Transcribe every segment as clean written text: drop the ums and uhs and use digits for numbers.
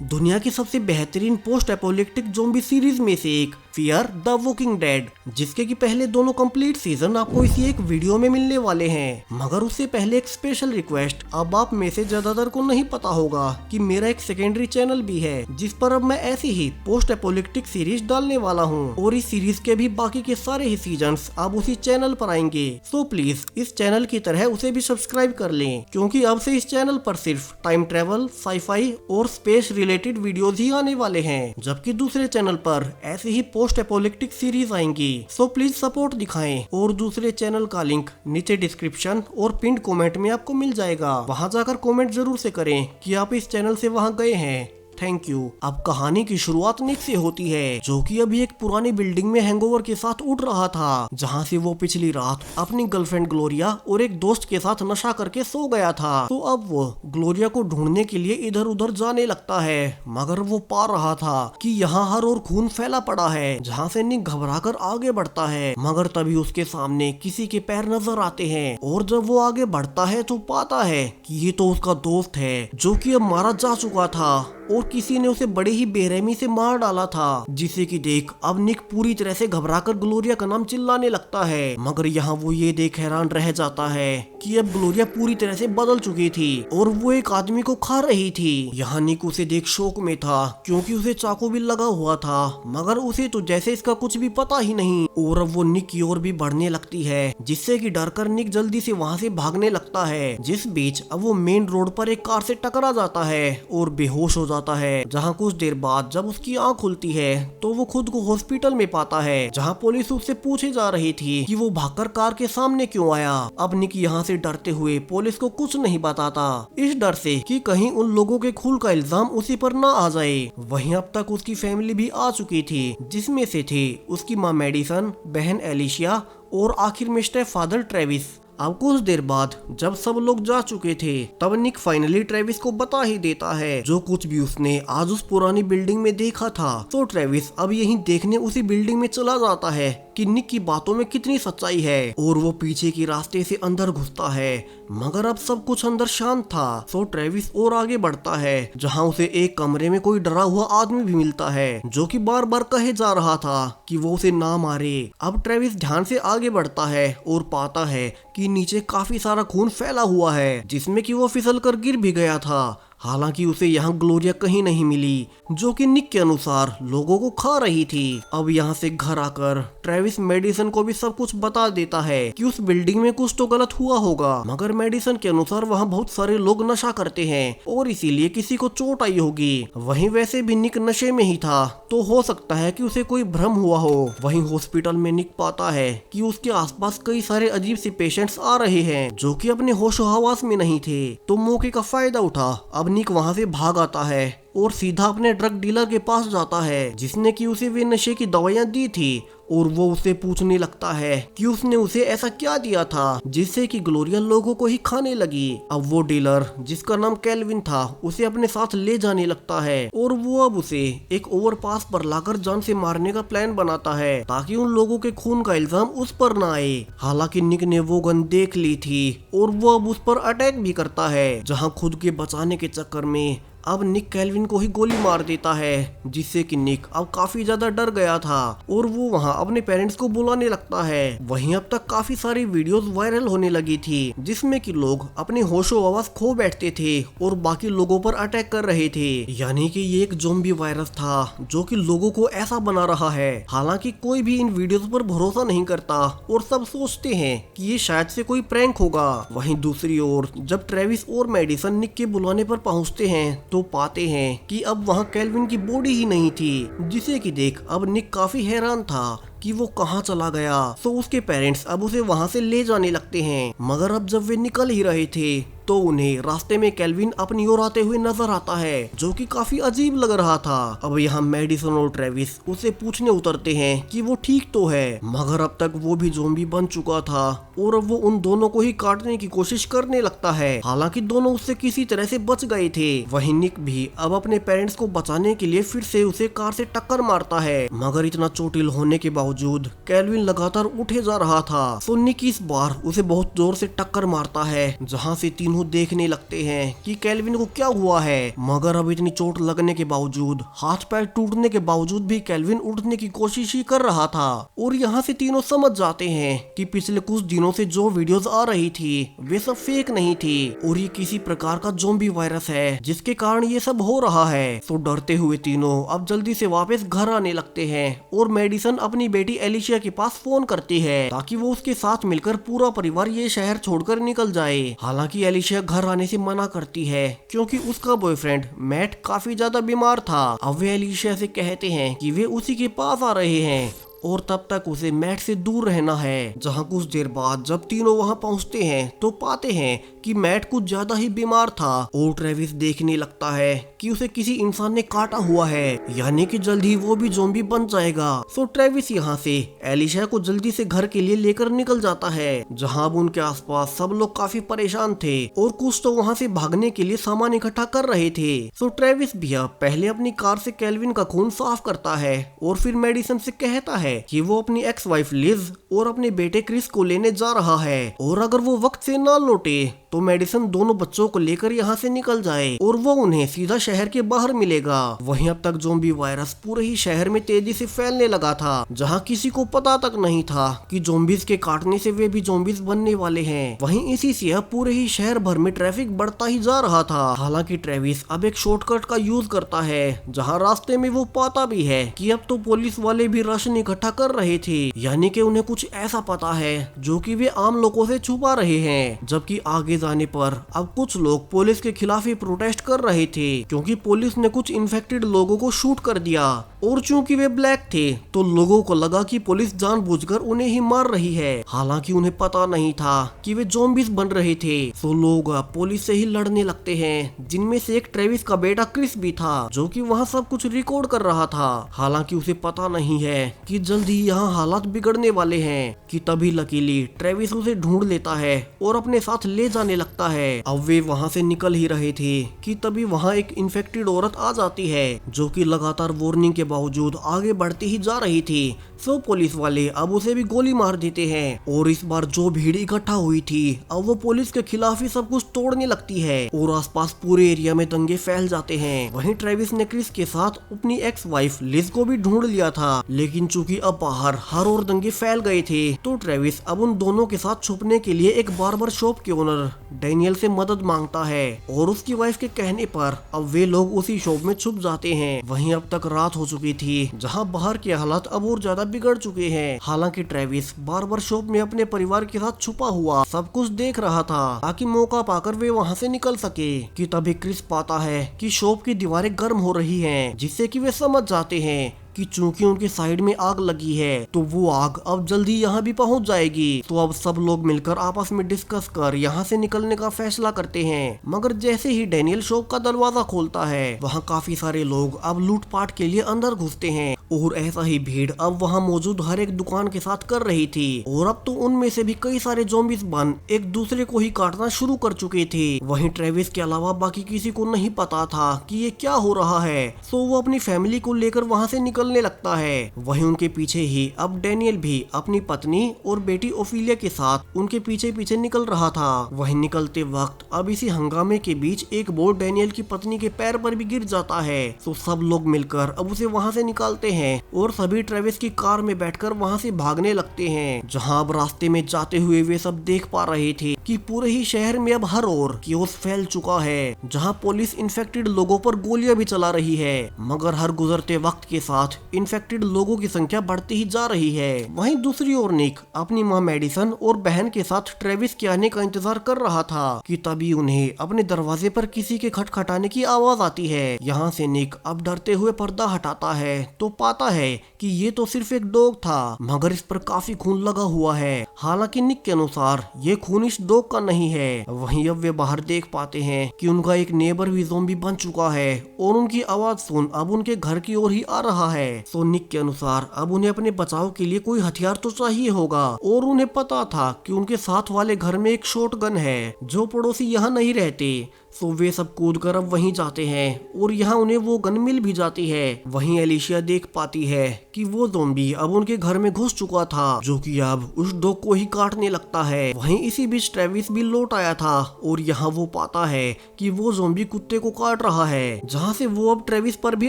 दुनिया की सबसे बेहतरीन पोस्ट एपोलिप्टिक ज़ॉम्बी सीरीज में से एक फियर द वॉकिंग डेड, जिसके की पहले दोनों कंप्लीट सीजन आपको इसी एक वीडियो में मिलने वाले हैं। मगर उससे पहले एक स्पेशल रिक्वेस्ट, अब आप में से ज्यादातर को नहीं पता होगा कि मेरा एक सेकेंडरी चैनल भी है जिस पर अब मैं ऐसी ही पोस्ट एपोलिप्टिक सीरीज डालने वाला हूँ, और इस सीरीज के भी बाकी के सारे ही सीजन्स अब उसी चैनल पर आएंगे। सो प्लीज इस चैनल की तरह उसे भी सब्सक्राइब कर लें, क्योंकि अब से इस चैनल पर सिर्फ टाइम ट्रेवल, साईफाई और स्पेस रिलेटेड वीडियोस ही आने वाले हैं, जबकि दूसरे चैनल पर ऐसे ही पोस्ट एपोलिप्टिक सीरीज आएंगी। सो प्लीज सपोर्ट दिखाएं, और दूसरे चैनल का लिंक नीचे डिस्क्रिप्शन और पिंड कमेंट में आपको मिल जाएगा। वहां जाकर कमेंट जरूर से करें कि आप इस चैनल से वहां गए हैं। Thank you. अब कहानी की शुरुआत निक से होती है, जो कि अभी एक पुरानी बिल्डिंग में हैंगओवर के साथ उठ रहा था, जहां से वो पिछली रात अपनी गर्लफ्रेंड ग्लोरिया और एक दोस्त के साथ नशा करके सो गया था। तो अब वो ग्लोरिया को ढूंढने के लिए इधर उधर जाने लगता है, मगर वो पा रहा था कि यहाँ हर और खून फैला पड़ा है, जहाँ से निक घबराकर आगे बढ़ता है। मगर तभी उसके सामने किसी के पैर नजर आते हैं, और जब वो आगे बढ़ता है तो पाता है कि ये तो उसका दोस्त है, जो कि अब मारा जा चुका था और किसी ने उसे बड़े ही बेरहमी से मार डाला था, जिसे कि देख अब निक पूरी तरह से घबराकर ग्लोरिया का नाम चिल्लाने लगता है। मगर यहाँ वो ये देख हैरान रह जाता है कि अब ग्लोरिया पूरी तरह से बदल चुकी थी और वो एक आदमी को खा रही थी। यहाँ निक उसे देख शौक में था, क्योंकि उसे चाकू भी लगा हुआ था, मगर उसे तो जैसे इसका कुछ भी पता ही नहीं। और अब वो निक की ओर भी बढ़ने लगती है, जिससे कि डरकर निक जल्दी से वहाँ से भागने लगता है। जिस बीच अब वो मेन रोड पर एक कार से टकरा जाता है और बेहोश हो जाता है। जहाँ कुछ देर बाद जब उसकी आंख खुलती है तो वो खुद को हॉस्पिटल में पाता है, जहाँ पुलिस उससे पूछे जा रही थी कि वो भागकर कार के सामने क्यों आया। अब निक यहाँ से डरते हुए पुलिस को कुछ नहीं बताता, इस डर से कि कहीं उन लोगों के खून का इल्जाम उसी पर ना आ जाए। वहीं अब तक उसकी फैमिली भी आ चुकी थी, जिसमें से थे उसकी माँ मेडिसन, बहन एलिशिया और आखिर में स्टेपफादर ट्रेविस। अब कुछ देर बाद जब सब लोग जा चुके थे, तब निक फाइनली ट्रेविस को बता ही देता है जो कुछ भी उसने आज उस पुरानी बिल्डिंग में देखा था। तो ट्रेविस अब यही देखने उसी बिल्डिंग में चला जाता है कि निक की बातों में कितनी सच्चाई है, और वो पीछे की रास्ते से अंदर घुसता है। मगर अब सब कुछ अंदर शांत था। तो ट्रेविस और आगे बढ़ता है, जहाँ उसे एक कमरे में कोई डरा हुआ आदमी भी मिलता है, जो कि बार बार कहे जा रहा था कि वो उसे ना मारे। अब ट्रेविस ध्यान से आगे बढ़ता है और पाता है कि नीचे काफी सारा खून फैला हुआ है, जिसमें कि वो फिसल कर गिर भी गया था। हालांकि उसे यहाँ ग्लोरिया कहीं नहीं मिली, जो कि निक के अनुसार लोगों को खा रही थी। अब यहाँ से घर आकर ट्रेविस मेडिसन को भी सब कुछ बता देता है कि उस बिल्डिंग में कुछ तो गलत हुआ होगा, मगर मेडिसन के अनुसार वहाँ बहुत सारे लोग नशा करते हैं और इसीलिए किसी को चोट आई होगी। वहीं वैसे भी निक नशे में ही था, तो हो सकता है कि उसे कोई भ्रम हुआ हो। वहीं हॉस्पिटल में निक पाता है कि उसके आसपास कई सारे अजीब से पेशेंट्स आ रहे हैं, जो कि अपने होशो हवास में नहीं थे। तो मौके का फायदा उठा अब निक वहां से भाग आता है और सीधा अपने ड्रग डीलर के पास जाता है, जिसने कि उसे वे नशे की दवाइयां दी थी। और वो उससे पूछने लगता है कि उसने उसे ऐसा क्या दिया था जिससे कि ग्लोरिया लोगों को ही खाने लगी। अब वो डीलर, जिसका नाम केल्विन था, उसे अपने साथ ले जाने लगता है, और वो अब उसे एक ओवरपास पर लाकर जान से मारने का प्लान बनाता है, ताकि उन लोगों के खून का इल्जाम उस पर ना आए। हालांकि निक ने वो गन देख ली थी और वो अब उस पर अटैक भी करता है, जहाँ खुद के बचाने के चक्कर में अब निक केल्विन को ही गोली मार देता है, जिससे कि निक अब काफी ज्यादा डर गया था और वो वहाँ अपने पेरेंट्स को बुलाने लगता है। वहीं अब तक काफी सारी वीडियोस वायरल होने लगी थी, जिसमें कि लोग अपने होशो हवास खो बैठते थे और बाकी लोगों पर अटैक कर रहे थे। यानी कि ये एक ज़ॉम्बी वायरस था जो कि लोगों को ऐसा बना रहा है। हालांकि कोई भी इन वीडियोस पर भरोसा नहीं करता और सब सोचते हैं कि ये शायद से कोई प्रैंक होगा। वहीं दूसरी ओर जब ट्रेविस और मेडिसन निक के बुलाने पर पहुंचते हैं, तो पाते हैं कि अब वहाँ केल्विन की बॉडी ही नहीं थी, जिसे कि देख अब निक काफी हैरान था कि वो कहाँ चला गया। तो उसके पेरेंट्स अब उसे वहाँ से ले जाने लगते हैं, मगर अब जब वे निकल ही रहे थे तो उन्हें रास्ते में केल्विन अपनी ओर आते हुए नजर आता है, जो कि काफी अजीब लग रहा था। अब यहाँ मेडिसन और ट्रेविस उसे पूछने उतरते हैं कि वो ठीक तो है, मगर अब तक वो भी ज़ॉम्बी बन चुका था और अब वो उन दोनों को ही काटने की कोशिश करने लगता है। हालांकि दोनों उससे किसी तरह से बच गए थे। वहीं निक भी अब अपने पेरेंट्स को बचाने के लिए फिर से उसे कार से टक्कर मारता है, मगर इतना चोटिल होने के बावजूद केल्विन लगातार उठे जा रहा था। तो निक इस बार उसे बहुत जोर से टक्कर मारता है, जहाँ से तीनों मुंह देखने लगते हैं कि केल्विन को क्या हुआ है। मगर अब इतनी चोट लगने के बावजूद, हाथ पैर टूटने के बावजूद भी केल्विन उठने की कोशिश ही कर रहा था। और यहाँ से तीनों समझ जाते हैं कि पिछले कुछ दिनों से जो वीडियोस आ रही थी वे सब फेक नहीं थी और ये किसी प्रकार का ज़ॉम्बी वायरस है जिसके कारण ये सब हो रहा है। तो डरते हुए तीनों अब जल्दी से वापस घर आने लगते हैं और मेडिसन अपनी बेटी एलिशिया के पास फोन करती है ताकि वो उसके साथ मिलकर पूरा परिवार ये शहर छोड़कर निकल जाए। हालांकि एलिशिया घर आने से मना करती है क्योंकि उसका बॉयफ्रेंड मैट काफी ज्यादा बीमार था। अब वे एलिशिया से कहते हैं कि वे उसी के पास आ रहे हैं और तब तक उसे मैट से दूर रहना है। जहां कुछ देर बाद जब तीनों वहां पहुंचते हैं तो पाते हैं कि मैट कुछ ज्यादा ही बीमार था और ट्रेविस देखने लगता है कि उसे किसी इंसान ने काटा हुआ है, यानी कि जल्द ही वो भी ज़ॉम्बी बन जाएगा। सो ट्रेविस यहाँ से एलिशा को जल्दी से घर के लिए लेकर निकल जाता है जहाँ अब उनके आसपास सब लोग काफी परेशान थे और कुछ तो वहाँ से भागने के लिए सामान इकट्ठा कर रहे थे। सो ट्रेविस भी अब पहले अपनी कार से केल्विन का खून साफ करता है और फिर मेडिसन से कहता है कि वो अपनी एक्स वाइफ लिज और अपने बेटे क्रिस को लेने जा रहा है और अगर वो वक्त से ना लौटे तो मेडिसन दोनों बच्चों को लेकर यहाँ से निकल जाए और वो उन्हें सीधा शहर के बाहर मिलेगा। वहीं अब तक ज़ॉम्बी वायरस पूरे ही शहर में तेजी से फैलने लगा था जहाँ किसी को पता तक नहीं था कि ज़ॉम्बीज के काटने से वे भी ज़ॉम्बीज बनने वाले हैं। वहीं इसी से अब पूरे ही शहर भर में ट्रैफिक बढ़ता ही जा रहा था। हालांकि ट्रेविस अब एक शॉर्टकट का यूज करता है जहाँ रास्ते में वो पाता भी है कि अब तो पुलिस वाले भी राशन इकट्ठा कर रहे थे, यानी कि उन्हें कुछ ऐसा पता है जो कि वे आम लोगों से छुपा रहे हैं। जबकि आगे जाने पर अब कुछ लोग पुलिस के खिलाफ ही प्रोटेस्ट कर रहे थे क्योंकि पुलिस ने कुछ इन्फेक्टेड लोगों को शूट कर दिया और चूंकि वे ब्लैक थे तो लोगों को लगा कि पुलिस जानबूझकर उन्हें ही मार रही है। हालांकि उन्हें पता नहीं था कि वे ज़ॉम्बीज बन रहे थे। तो लोग पुलिस से ही लड़ने लगते हैं जिनमें से एक ट्रेविस का बेटा क्रिस भी था जो कि वहाँ सब कुछ रिकॉर्ड कर रहा था। हालांकि उसे पता नहीं है कि जल्द ही यहाँ हालात बिगड़ने वाले हैं कि तभी लकीली ट्रेविस उसे ढूंढ लेता है और अपने साथ ले जाने लगता है। अब वे वहाँ से निकल ही रहे थे कि तभी वहाँ एक इन्फेक्टेड औरत आ जाती है जो कि लगातार वार्निंग के बावजूद आगे बढ़ती ही जा रही थी। सो पुलिस वाले अब उसे भी गोली मार देते हैं और इस बार जो भीड़ इकट्ठा हुई थी अब वो पुलिस के खिलाफ ही सब कुछ तोड़ने लगती है और आसपास पूरे एरिया में दंगे फैल जाते हैं। वहीं ट्रेविस ने क्रिस के साथ अपनी एक्स वाइफ लिज को भी ढूंढ लिया था, लेकिन चूंकि अब बाहर हर और दंगे फैल गए थे तो ट्रेविस अब उन दोनों के साथ छुपने के लिए एक बार्बर शॉप के ओनर डैनियल से मदद मांगता है और उसकी वाइफ के कहने पर अब वे लोग उसी शॉप में छुप जाते हैं। वहीं अब तक रात हो चुकी थी जहां बाहर के हालात अब और ज्यादा बिगड़ चुके हैं। हालांकि ट्रेविस बार्बर शॉप में अपने परिवार के साथ छुपा हुआ सब कुछ देख रहा था ताकि मौका पाकर वे वहां से निकल सके कि तभी क्रिस पाता है कि शॉप की दीवारें गर्म हो रही हैं, जिससे कि वे समझ जाते हैं कि चूंकि उनके साइड में आग लगी है तो वो आग अब जल्दी यहाँ भी पहुँच जाएगी। तो अब सब लोग मिलकर आपस में डिस्कस कर यहाँ से निकलने का फैसला करते हैं। मगर जैसे ही डैनियल शॉप का दरवाजा खोलता है वहाँ काफी सारे लोग अब लूटपाट के लिए अंदर घुसते हैं और ऐसा ही भीड़ अब वहाँ मौजूद हर एक दुकान के साथ कर रही थी और अब तो उनमें से भी कई सारे ज़ॉम्बीज बन एक दूसरे को ही काटना शुरू कर चुके थे। वहीं ट्रेविस के अलावा बाकी किसी को नहीं पता था कि ये क्या हो रहा है। तो वो अपनी फैमिली को लेकर वहाँ से निकलने लगता है। वहीं उनके पीछे ही अब डैनियल भी अपनी पत्नी और बेटी ओफिलिया के साथ उनके पीछे पीछे निकल रहा था। वहीं निकलते वक्त अब इसी हंगामे के बीच एक बोर्ड डैनियल की पत्नी के पैर पर भी गिर जाता है। तो सब लोग मिलकर अब उसे वहाँ से निकालते हैं और सभी ट्रेविस की कार में बैठकर वहाँ से भागने लगते हैं। जहाँ अब रास्ते में जाते हुए वे सब देख पा रहे थे कि पूरे ही शहर में अब हर ओर कियोस्क फैल चुका है, जहाँ पुलिस इन्फेक्टेड लोगों पर गोलियां भी चला रही है। मगर हर गुजरते वक्त के साथ इन्फेक्टेड लोगों की संख्या बढ़ती ही जा रही है। वहीं दूसरी ओर निक अपनी माँ मेडिसन और बहन के साथ ट्रेविस के आने का इंतजार कर रहा था कि तभी उन्हें अपने दरवाजे पर किसी के खटखटाने की आवाज आती है। यहाँ से निक अब डरते हुए पर्दा हटाता है तो पाता है कि ये तो सिर्फ एक डॉग था, मगर इस पर काफी खून लगा हुआ है। हालांकि निक के अनुसार ये खून इस डॉग का नहीं है। वहीं अब वे बाहर देख पाते हैं कि उनका एक नेबर भी ज़ॉम्बी बन चुका है और उनकी आवाज सुन अब उनके घर की ओर ही आ रहा है। तो निक के अनुसार अब उन्हें अपने बचाव के लिए कोई हथियार तो चाहिए होगा और उन्हें पता था कि उनके साथ वाले घर में एक शॉटगन है जो पड़ोसी यहाँ नहीं रहते। तो वे सब कूद कर अब वहीं जाते हैं और यहाँ उन्हें वो गन मिल भी जाती है। वहीं एलिशिया देख पाती है कि वो ज़ॉम्बी अब उनके घर में घुस चुका था, जो कि अब उस डॉग को ही काटने लगता है। वहीं इसी बीच ट्रेविस भी लौट आया था और यहाँ वो पाता है कि वो ज़ॉम्बी कुत्ते को काट रहा है, जहाँ से वो अब ट्रेविस पर भी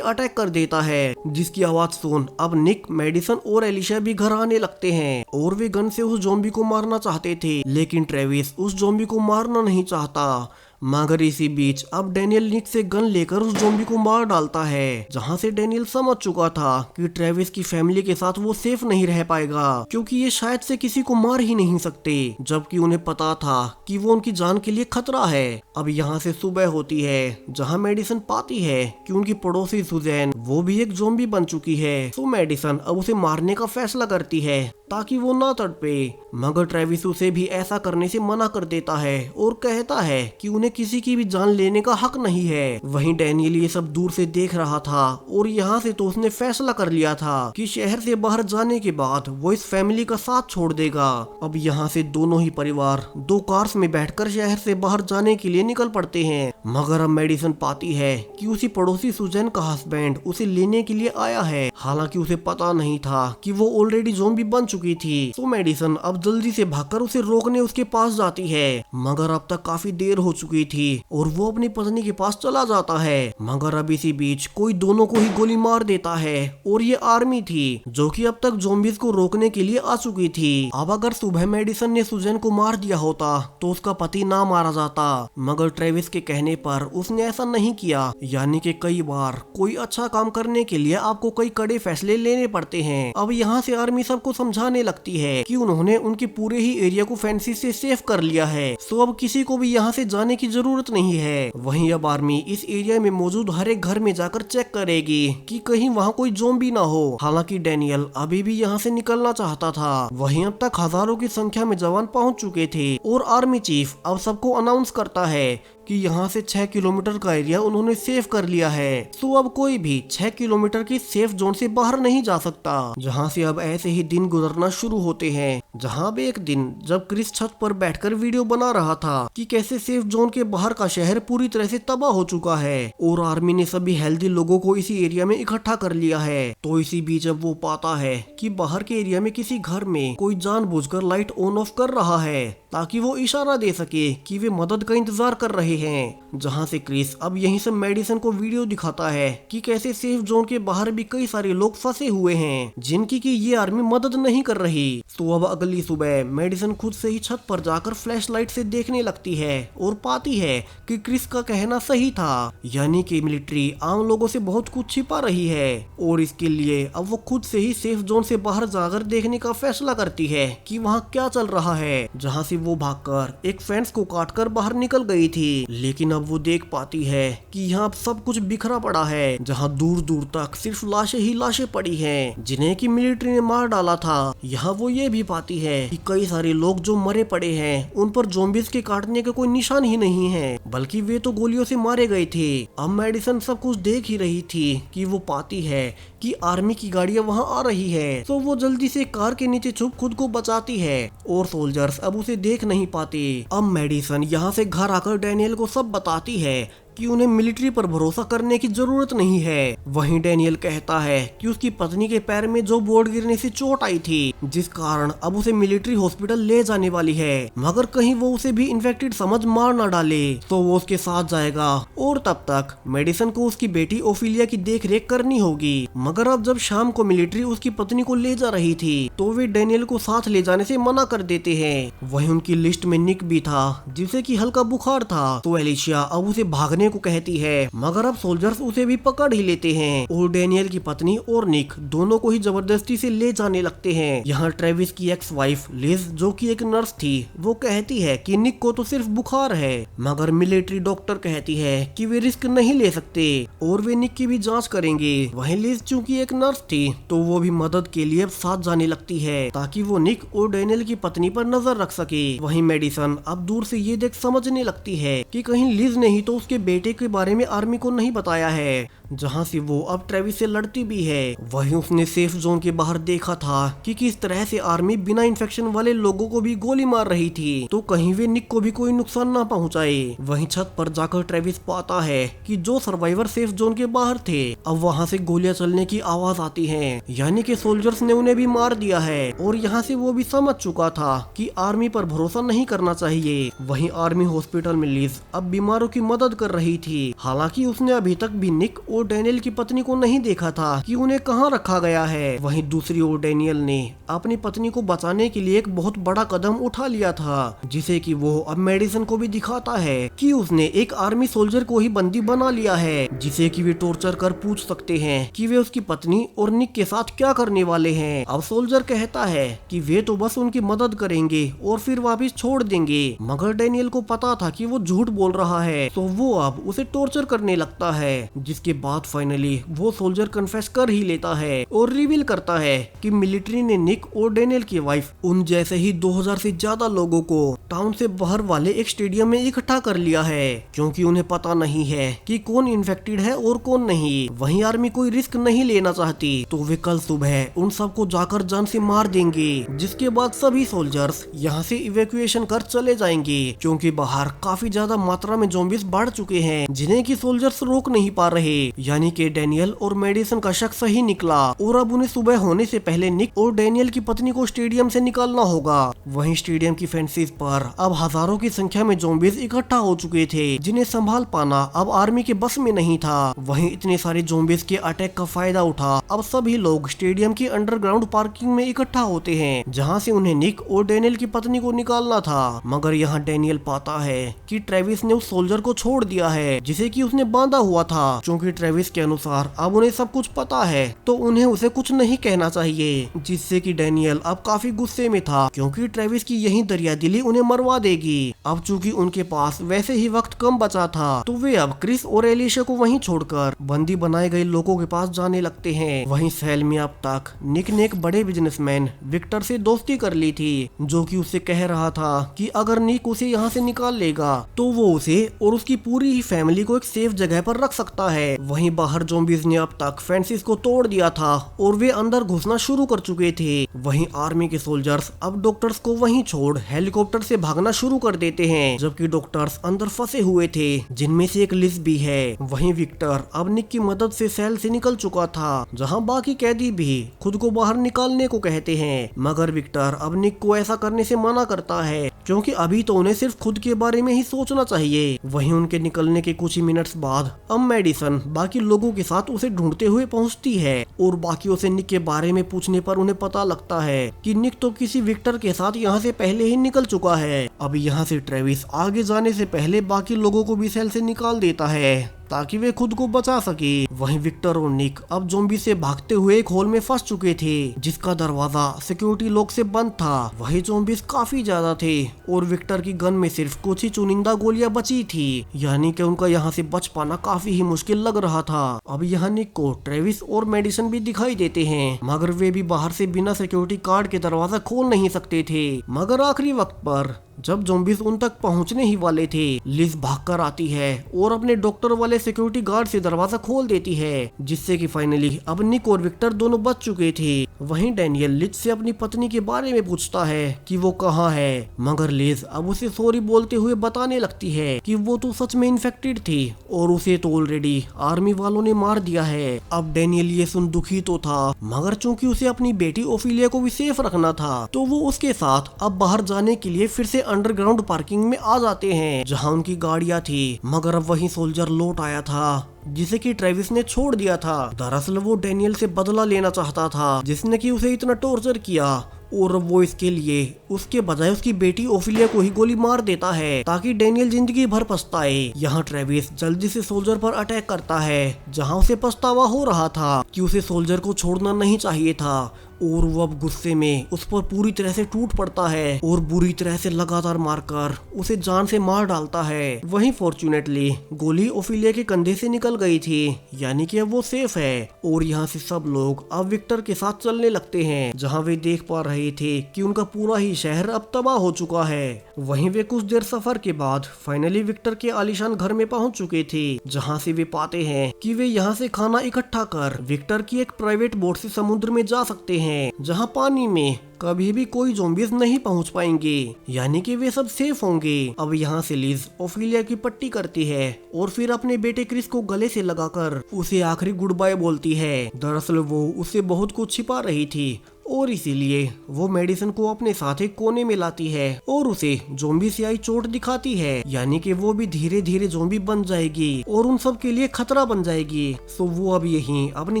अटैक कर देता है, जिसकी आवाज सुन अब निक, मेडिसन और एलिशा भी घर आने लगते हैं और वे गन से उस ज़ॉम्बी को मारना चाहते थे, लेकिन ट्रेविस उस ज़ॉम्बी को मारना नहीं चाहता। मगर इसी बीच अब डेनियल निक से गन लेकर उस ज़ॉम्बी को मार डालता है, जहां से डेनियल समझ चुका था कि ट्रेविस की फैमिली के साथ वो सेफ नहीं रह पाएगा, क्योंकि ये शायद से किसी को मार ही नहीं सकते, जबकि उन्हें पता था कि वो उनकी जान के लिए खतरा है। अब यहाँ से सुबह होती है, जहाँ मेडिसन पाती है कि उनकी पड़ोसी सुजैन वो भी एक ज़ॉम्बी बन चुकी है। तो मेडिसन अब उसे मारने का फैसला करती है ताकि वो ना तड़पे, मगर ट्रेविस उसे भी ऐसा करने से मना कर देता है और कहता है कि उन्हें किसी की भी जान लेने का हक नहीं है। वहीं डेनियल ये सब दूर से देख रहा था और यहाँ से तो उसने फैसला कर लिया था कि शहर से बाहर जाने के बाद वो इस फैमिली का साथ छोड़ देगा। अब यहाँ से दोनों ही परिवार 2 कार्स में बैठकर शहर से बाहर जाने के लिए निकल पड़ते हैं, मगर अब मेडिसन पाती है कि उसी पड़ोसी सुजैन का हस्बैंड उसे लेने के लिए आया है। हालांकि उसे पता नहीं था कि वो ऑलरेडी ज़ॉम्बी बन चुकी थी। तो मेडिसन अब जल्दी से भागकर उसे रोकने उसके पास जाती है, मगर अब तक काफी देर हो चुकी थी और वो अपनी पत्नी के पास चला जाता है। मगर अब इसी बीच कोई दोनों को ही गोली मार देता है और ये आर्मी थी, जो कि अब तक ज़ॉम्बीज़ को रोकने के लिए आ चुकी थी। अब अगर सुबह मेडिसन ने सुजैन को मार दिया होता तो उसका पति ना मारा जाता, मगर ट्रेविस के कहने पर उसने ऐसा नहीं किया। यानी कि कई बार कोई अच्छा काम करने के लिए आपको कई कड़े फैसले लेने पड़ते हैं। अब यहाँ से आर्मी सबको समझाने लगती है कि उन्होंने उनके पूरे ही एरिया को फेंसी से सेफ कर लिया है, तो अब किसी को भी यहाँ से जाने की जरूरत नहीं है। वहीं अब आर्मी इस एरिया में मौजूद हर एक घर में जाकर चेक करेगी कि कहीं वहाँ कोई ज़ॉम्बी ना हो। हालांकि डेनियल अभी भी यहाँ से निकलना चाहता था। वहीं अब तक हजारों की संख्या में जवान पहुँच चुके थे और आर्मी चीफ अब सबको अनाउंस करता है कि यहाँ से 6 किलोमीटर का एरिया उन्होंने सेफ कर लिया है। तो अब कोई भी 6 किलोमीटर की सेफ जोन से बाहर नहीं जा सकता। जहाँ से अब ऐसे ही दिन गुजरना शुरू होते हैं, जहाँ भी एक दिन जब क्रिस छत पर बैठकर वीडियो बना रहा था कि कैसे सेफ जोन के बाहर का शहर पूरी तरह से तबाह हो चुका है और आर्मी ने सभी हेल्दी लोगों को इसी एरिया में इकट्ठा कर लिया है। तो इसी बीच अब वो पाता है कि बाहर के एरिया में किसी घर में कोई जानबूझकर लाइट ऑन ऑफ कर रहा है ताकि वो इशारा दे सके कि वे मदद का इंतजार कर रहे हैं। जहां से क्रिस अब यहीं से मेडिसन को वीडियो दिखाता है कि कैसे सेफ जोन के बाहर भी कई सारे लोग फंसे हुए हैं जिनकी कि ये आर्मी मदद नहीं कर रही। तो अब अगली सुबह मेडिसन खुद से ही छत पर जाकर फ्लैश लाइट से देखने लगती है और पाती है कि क्रिस का कहना सही था, यानी कि मिलिट्री आम लोगों से बहुत कुछ छिपा रही है और इसके लिए अब वो खुद से ही सेफ जोन से बाहर जाकर देखने का फैसला करती है कि वहाँ क्या चल रहा है। जहाँ से वो भागकर एक फेंस को काटकर बाहर निकल गई थी, लेकिन अब वो देख पाती है कि यहाँ सब कुछ बिखरा पड़ा है, जहाँ दूर दूर तक सिर्फ लाशें ही लाशें पड़ी हैं जिन्हें कि मिलिट्री ने मार डाला था। यहाँ वो ये भी पाती है कि कई सारे लोग जो मरे पड़े हैं उन पर ज़ॉम्बीज़ के काटने का कोई निशान ही नहीं है, बल्कि वे तो गोलियों से मारे गए थे। अब मेडिसन सब कुछ देख ही रही थी कि वो पाती है कि आर्मी की गाड़ियां वहां आ रही है, तो वो जल्दी से कार के नीचे छुप खुद को बचाती है और सोल्जर्स अब उसे देख नहीं पाते। अब मेडिसन यहाँ से घर आकर डेनियल को सब बताती है कि उन्हें मिलिट्री पर भरोसा करने की जरूरत नहीं है। वहीं डेनियल कहता है कि उसकी पत्नी के पैर में जो बोर्ड गिरने से चोट आई थी, जिस कारण अब उसे मिलिट्री हॉस्पिटल ले जाने वाली है, मगर कहीं वो उसे भी इन्फेक्टेड समझ मार ना डाले, तो वो उसके साथ जाएगा और तब तक मेडिसन को उसकी बेटी ओफिलिया की देखरेख करनी होगी। मगर अब जब शाम को मिलिट्री उसकी पत्नी को ले जा रही थी तो वे डेनियल को साथ ले जाने से मना कर देते हैं। वहीं उनकी लिस्ट में निक भी था जिसे कि हल्का बुखार था, तो एलिशिया अब उसे भागने को कहती है, मगर अब सोल्जर्स उसे भी पकड़ ही लेते हैं और डेनियल की पत्नी और निक दोनों को ही जबरदस्ती से ले जाने लगते हैं। यहाँ ट्रेविस की एक्स वाइफ लिज, जो कि एक नर्स थी, वो कहती है कि निक को तो सिर्फ बुखार है, मगर मिलिट्री डॉक्टर कहती है कि वे रिस्क नहीं ले सकते और वे निक की भी जांच करेंगे। वहीं लिज चूंकि एक नर्स थी तो वो भी मदद के लिए साथ जाने लगती है ताकि वो निक और डेनियल की पत्नी पर नजर रख सके। वहीं मेडिसन अब दूर से ये देख समझने लगती है कि कहीं लिज ने ही तो उसके बेटे के बारे में आर्मी को नहीं बताया है। जहाँ से वो अब ट्रेविस से लड़ती भी है। वहीं उसने सेफ जोन के बाहर देखा था कि किस तरह से आर्मी बिना इन्फेक्शन वाले लोगों को भी गोली मार रही थी, तो कहीं वे निक को भी कोई नुकसान ना पहुंचाए। वहीं छत पर जाकर ट्रेविस पाता है कि जो सर्वाइवर सेफ जोन के बाहर थे अब वहाँ से गोलियां चलने की आवाज आती है, यानी कि सोल्जर्स ने उन्हें भी मार दिया है। और यहाँ से वो भी समझ चुका था कि आर्मी पर भरोसा नहीं करना चाहिए। वहीं आर्मी हॉस्पिटल में लिज अब बीमारों की मदद कर रही थी। हालांकि उसने अभी तक भी निक और डैनियल की पत्नी को नहीं देखा था कि उन्हें कहाँ रखा गया है। वहीं दूसरी ओर डैनियल ने अपनी पत्नी को बचाने के लिए एक बहुत बड़ा कदम उठा लिया था, जिसे कि वो अब मेडिसन को भी दिखाता है कि उसने एक आर्मी सोल्जर को ही बंदी बना लिया है, जिसे कि वे टॉर्चर कर पूछ सकते हैं कि वे उसकी पत्नी और निक के साथ क्या करने वाले हैं। अब सोल्जर कहता है कि वे तो बस उनकी मदद करेंगे और फिर वापस छोड़ देंगे, मगर डैनियल को पता था कि वो झूठ बोल रहा है, तो वो अब उसे टॉर्चर करने लगता है। जिसके बाद फाइनली वो सोल्जर कन्फेस कर ही लेता है और रिवील करता है कि मिलिट्री ने निक और डैनियल की वाइफ उन जैसे ही 2000 से ज्यादा लोगों को टाउन से बाहर वाले एक स्टेडियम में इकट्ठा कर लिया है, क्योंकि उन्हें पता नहीं है कि कौन इन्फेक्टेड है और कौन नहीं। वहीं आर्मी कोई रिस्क नहीं लेना चाहती, तो वे कल सुबह उन सबको जाकर जान से मार देंगे। जिसके बाद सभी सोल्जर्स यहाँ से इवैक्यूएशन कर चले जाएंगे, क्योंकि बाहर काफी ज्यादा मात्रा में ज़ॉम्बीज़ बढ़ चुके हैं, जिन्हें की सोल्जर्स रोक नहीं पा रहे। यानी कि डैनियल और मेडिसन का शक सही निकला और अब उन्हें सुबह होने से पहले निक और डैनियल की पत्नी को स्टेडियम से निकालना होगा। वहीं स्टेडियम की फेंसेस पर अब हजारों की संख्या में ज़ॉम्बीज़ इकट्ठा हो चुके थे, जिन्हें संभाल पाना अब आर्मी के बस में नहीं था। वहीं इतने सारे ज़ॉम्बीज़ के अटैक का फायदा उठा अब सभी लोग स्टेडियम की अंडरग्राउंड पार्किंग में इकट्ठा होते हैं, जहां से उन्हें निक और डैनियल की पत्नी को निकालना था। मगर यहाँ डैनियल पाता है कि ट्रेविस ने उस सोल्जर को छोड़ दिया है, जिसे कि उसने बांधा हुआ था। क्योंकि ट्रेविस के अनुसार अब उन्हें सब कुछ पता है, तो उन्हें उसे कुछ नहीं कहना चाहिए। जिससे कि डैनियल अब काफी गुस्से में था, क्योंकि ट्रेविस की यही दरियादिली उन्हें मरवा देगी। अब चूंकि उनके पास वैसे ही वक्त कम बचा था, तो वे अब क्रिस और एलिशा को वहीं छोड़कर बंदी बनाए गए लोगों के पास जाने लगते हैं। वहीं सेल में अब तक निक ने एक बड़े बिजनेसमैन विक्टर से दोस्ती कर ली थी, जो कि उससे कह रहा था कि अगर निक उसे यहाँ से निकाल लेगा तो वो उसे और उसकी पूरी ही फैमिली को एक सेफ जगह पर रख सकता है। वहीं बाहर ज़ॉम्बीज़ ने अब तक फेंसेस को तोड़ दिया था और वे अंदर घुसना शुरू कर चुके थे। वहीं आर्मी के सोल्जर्स अब डॉक्टर्स को वहीं छोड़ हेलीकॉप्टर से भागना शुरू कर देते हैं, जबकि डॉक्टर्स अंदर फंसे हुए थे, जिनमें से एक लिज भी है। वहीं विक्टर अब निक की मदद से सेल से निकल चुका था, जहां बाकी कैदी भी खुद को बाहर निकालने को कहते हैं, मगर विक्टर अब निक को ऐसा करने से मना करता है, क्योंकि अभी तो उन्हें सिर्फ खुद के बारे में ही सोचना चाहिए। वहीं उनके निकलने के कुछ ही मिनट्स बाद अब मेडिसन बाकी लोगों के साथ उसे ढूंढते हुए पहुंचती है और बाकियों से निक के बारे में पूछने पर उन्हें पता लगता है कि निक तो किसी विक्टर के साथ यहाँ से पहले ही निकल चुका है। अब यहाँ से ट्रेविस आगे जाने से पहले बाकी लोगों को भी सेल से निकाल देता है, ताकि वे खुद को बचा सके। वहीं विक्टर और निक अब ज़ॉम्बी से भागते हुए एक हॉल में फंस चुके थे, जिसका दरवाजा सिक्योरिटी लॉक से बंद था। वहीं ज़ॉम्बीज़ काफी ज्यादा थे और विक्टर की गन में सिर्फ कुछ ही चुनिंदा गोलियां बची थी, यानी कि उनका यहाँ से बच पाना काफी ही मुश्किल लग रहा था। अब यहाँ निक को ट्रेविस और मेडिसन भी दिखाई देते हैं, मगर वे भी बाहर से बिना सिक्योरिटी कार्ड के दरवाजा खोल नहीं सकते थे। मगर आखिरी वक्त पर जब ज़ॉम्बीज़ उन तक पहुंचने ही वाले थे, लिज भागकर आती है और अपने डॉक्टर वाले सिक्योरिटी गार्ड से दरवाजा खोल देती है, जिससे कि फाइनली अब निक और विक्टर दोनों बच चुके थे। वहीं डैनियल लिज से अपनी पत्नी के बारे में पूछता है कि वो कहाँ है, मगर लिज अब उसे सॉरी बोलते हुए बताने लगती है कि वो तो सच में इन्फेक्टेड थी और उसे तो ऑलरेडी आर्मी वालों ने मार दिया है। अब डैनियल ये सुन दुखी तो था, मगर चूंकि उसे अपनी बेटी ओफिलिया को भी सेफ रखना था, तो वो उसके साथ अब बाहर जाने के लिए फिर से अंडरग्राउंड पार्किंग में आ जाते हैं, जहां उनकी गाड़ियां थी। मगर अब वहीं सोल्जर लौट आया था, जिसे कि ट्रेविस ने छोड़ दिया था। दरअसल वो डैनियल से बदला लेना चाहता था, जिसने कि उसे इतना टॉर्चर किया, और वो इसके लिए उसके बजाय उसकी बेटी ओफिलिया को ही गोली मार देता है, ताकि डैनियल जिंदगी भर पछताए। यहाँ ट्रेविस जल्दी से सोल्जर पर अटैक करता है, जहाँ उसे पछतावा हो रहा था कि उसे सोल्जर को छोड़ना नहीं चाहिए था, और वो अब गुस्से में उस पर पूरी तरह से टूट पड़ता है और बुरी तरह से लगातार मारकर उसे जान से मार डालता है। वहीं फॉर्चुनेटली गोली ओफिलिया के कंधे से निकल गई थी, यानी कि अब वो सेफ है। और यहाँ से सब लोग अब विक्टर के साथ चलने लगते हैं, जहाँ वे देख पा रहे रहे थे कि उनका पूरा ही शहर अब तबाह हो चुका है। वहीं वे कुछ देर सफर के बाद फाइनली विक्टर के आलीशान घर में पहुंच चुके थे, जहां से वे पाते हैं कि वे यहां से खाना इकट्ठा कर विक्टर की एक प्राइवेट बोट से समुद्र में जा सकते हैं, जहां पानी में कभी भी कोई ज़ॉम्बीज़ नहीं पहुंच पाएंगे, यानी कि वे सब सेफ होंगे। अब यहाँ से लिज ओफिलिया की पट्टी करती है और फिर अपने बेटे क्रिस को गले से लगाकर उसे आखिरी गुड बाय बोलती है। दरअसल वो उससे बहुत कुछ छिपा रही थी और इसीलिए वो मेडिसिन को अपने साथ एक कोने में लाती है और उसे ज़ॉम्बी से आई चोट दिखाती है, यानी कि वो भी धीरे धीरे ज़ॉम्बी बन जाएगी और उन सब के लिए खतरा बन जाएगी। तो वो अब यहीं अपनी